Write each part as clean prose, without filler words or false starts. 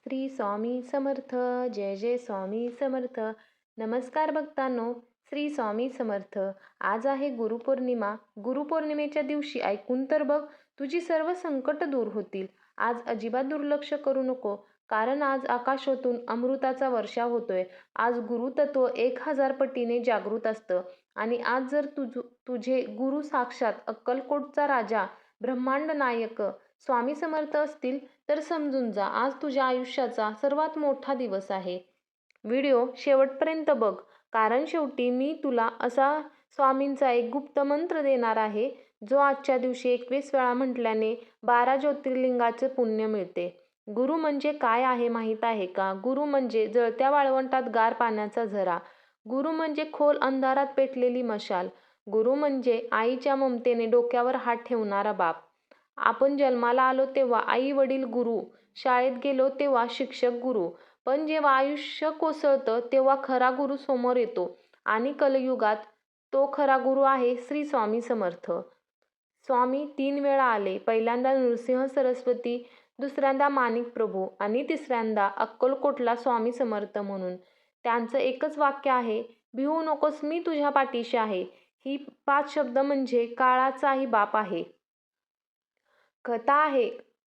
श्री स्वामी समर्थ. जय जय स्वामी समर्थ. नमस्कार भक्तांनो, श्री स्वामी समर्थ. आज आहे गुरुपौर्णिमा. गुरुपौर्णिमेच्या दिवशी ऐकून तर बघ, तुझी सर्व संकट दूर होतील. आज अजिबात दुर्लक्ष करू नको, कारण आज आकाशातून अमृताचा वर्षाव होतोय. आज गुरुतत्व 1000 पटीने जागृत असतं. आणि आज जर तुझे गुरु साक्षात अक्कलकोटचा राजा, ब्रह्मांड नायक स्वामी समर्थ असतील, तर समजून जा, आज तुझ्या आयुष्याचा सर्वात मोठा दिवस आहे. व्हिडिओ शेवटपर्यंत बघ, कारण शेवटी मी तुला असा स्वामींचा एक गुप्त मंत्र देणार आहे, जो आजच्या दिवशी 21 वेळा म्हटल्याने 12 ज्योतिर्लिंगाचे पुण्य मिळते. गुरु म्हणजे काय आहे माहीत आहे का? गुरु म्हणजे जळत्या वाळवंटात गार पाण्याचा झरा. गुरु म्हणजे खोल अंधारात पेटलेली मशाल. गुरु म्हणजे आईच्या ममतेने डोक्यावर हात ठेवणारा बाप. आपण जन्माला आलो तेव्हा आई वडील गुरु, शाळेत गेलो तेव्हा शिक्षक गुरु, पण जेव्हा आयुष्य कोसळतं तेव्हा खरा गुरु समोर येतो. आणि कलियुगात तो खरा गुरु आहे श्री स्वामी समर्थ. स्वामी 3 वेळा आले. पहिल्यांदा नृसिंह सरस्वती, दुसऱ्यांदा माणिक प्रभू आणि तिसऱ्यांदा अक्कलकोटला स्वामी समर्थ म्हणून. त्यांचं एकच वाक्य आहे, भिवू नकोस, मी तुझ्या पाठीशी आहे. ही 5 शब्द म्हणजे काळाचाही बाप आहे. कथा आहे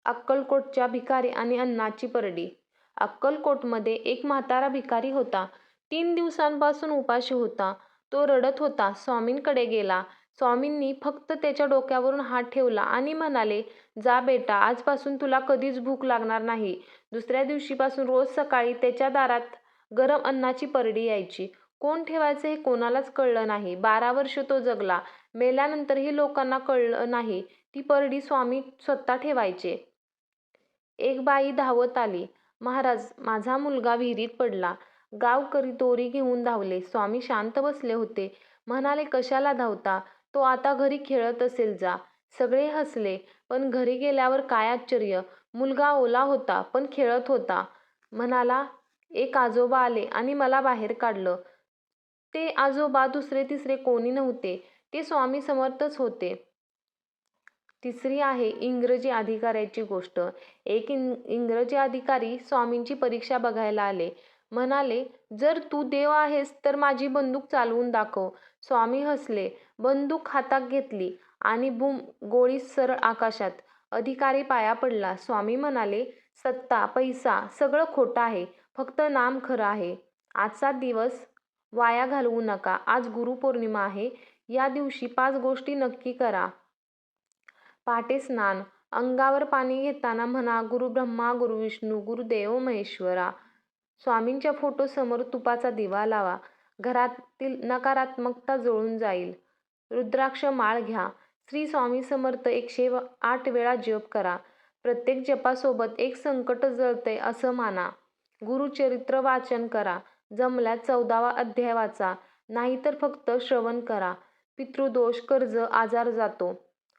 अक्कलकोटच्या भिकारी आणि अन्नाची परडी. अक्कलकोटमध्ये एक म्हातारा भिकारी होता. 3 दिवसांपासून उपाशी होता. तो रडत होता. स्वामींकडे गेला. स्वामींनी फक्त त्याच्या डोक्यावरून हात ठेवला आणि म्हणाले, जा बेटा, आजपासून तुला कधीच भूक लागणार नाही. दुसऱ्या दिवशीपासून रोज सकाळी त्याच्या दारात गरम अन्नाची परडी यायची. कोण ठेवायचं हे कोणालाच कळलं नाही. 12 वर्ष तो जगला. मेल्यानंतरही लोकांना कळलं नाही. ती परडी स्वामी स्वतः ठेवायचे. एक बाई धावत आली, महाराज, माझा मुलगा विहिरीत पडला. गावकरी दोरी घेऊन धावले. स्वामी शांत बसले होते. म्हणाले, कशाला धावता? तो आता घरी खेळत असेल, जा. सगळे हसले. पण घरी गेल्यावर काय आश्चर्य, मुलगा ओला होता पण खेळत होता. म्हणाला, एक आजोबा आले आणि मला बाहेर काढलं. ते आजोबा दुसरे तिसरे कोणी नव्हते, ते स्वामी समर्थच होते. तिसरी आहे इंग्रजी अधिकाऱ्याची गोष्ट. एक इंग्रजी अधिकारी स्वामींची परीक्षा बघायला आले. म्हणाले, जर तू देव आहेस तर माझी बंदूक चालवून दाखव. स्वामी हसले, बंदूक हातात घेतली आणि बूम, गोळी सरळ आकाशात. अधिकारी पाया पडला. स्वामी म्हणाले, सत्ता, पैसा सगळं खोटं आहे, फक्त नाम खरं आहे. आजचा दिवस वाया घालवू नका. आज गुरुपौर्णिमा आहे. या दिवशी 5 गोष्टी नक्की करा. पहाटे स्नान. अंगावर पाणी घेताना म्हणा, गुरु ब्रह्मा गुरु विष्णू गुरुदेव महेश्वरा. स्वामींच्या फोटोसमोर तुपाचा दिवा लावा. घरातील नकारात्मकता जळून जाईल. रुद्राक्ष माळ घ्या. श्री स्वामी समर्थ 108 वेळा जप करा. प्रत्येक जपासोबत एक संकट जळतंय असं माना. गुरुचरित्र वाचन करा. जमल्यास 14वा अध्याय वाचा, नाहीतर फक्त श्रवण करा. पितृदोष, कर्ज, आजार जातो.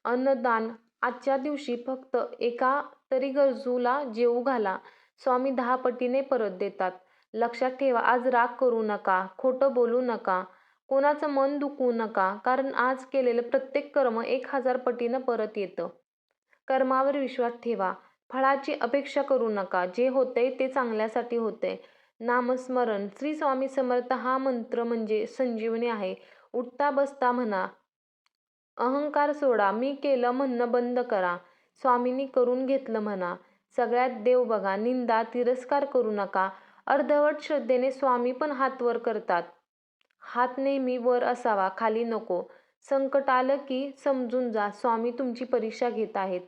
अन्नदान. आजच्या दिवशी फक्त एका तरी गरजूला जेवू घाला. स्वामी 10 पटीने परत देतात. लक्षात ठेवा, आज राग करू नका, खोटं बोलू नका, कोणाचं मन दुखवू नका, कारण आज केलेलं प्रत्येक कर्म 1000 पटीनं परत येतं. कर्मावर विश्वास ठेवा. फळाची अपेक्षा करू नका. जे होतंय ते चांगल्यासाठी होतंय. नामस्मरण. श्री स्वामी समर्थ हा मंत्र म्हणजे संजीवनी आहे. उठता बसता म्हणा. अहंकार सोडा. मी केलं म्हणणं बंद करा. स्वामींनी करून घेतलं म्हणा. सगळ्यात देव बघा. निंदा, तिरस्कार करू नका. अर्धवट श्रद्धेने स्वामी पण हात वर करतात. हात नेहमी वर असावा, खाली नको. संकट आलं की समजून जा, स्वामी तुमची परीक्षा घेत आहेत.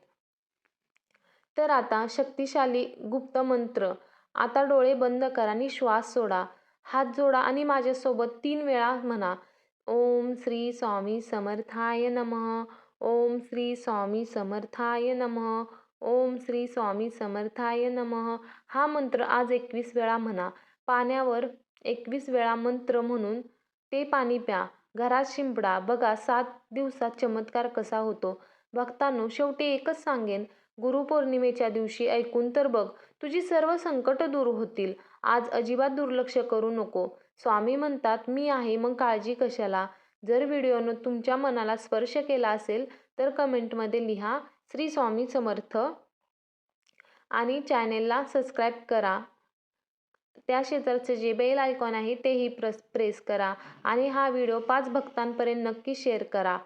तर आता शक्तिशाली गुप्त मंत्र. आता डोळे बंद करा आणि श्वास सोडा. हात जोडा आणि माझ्यासोबत 3 वेळा म्हणा, ओम श्री स्वामी समर्थाय नमः. ओम श्री स्वामी समर्थाय नमः. ओम श्री स्वामी समर्थाय नमः. हा मंत्र आज 21 वेळा म्हणा. पाण्यावर 21 वेळा मंत्र म्हणून ते पाणी प्या. घरात शिंपडा. बघा 7 दिवसात चमत्कार कसा होतो. भक्तांनो, शेवटी एकच सांगेन, गुरुपौर्णिमेच्या दिवशी ऐकून तर बघ, तुझी सर्व संकट दूर होतील. आज अजिबात दुर्लक्ष करू नको. स्वामी म्हणतात, मी आहे, मग काळजी कशाला. जर व्हिडिओनं तुमच्या मनाला स्पर्श केला असेल तर कमेंटमध्ये लिहा, श्री स्वामी समर्थ. आणि चॅनेलला सबस्क्राईब करा. त्या शेजारचे जे बेल आयकॉन आहे तेही प्रेस करा आणि हा व्हिडिओ 5 भक्तांपर्यंत नक्की शेअर करा.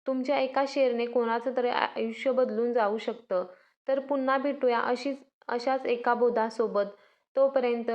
तुमच्या एका शेअरने कोणाचं तरी आयुष्य बदलून जाऊ शकतं. तर पुन्हा भेटूया अशाच एका बोधासोबत. तोपर्यंत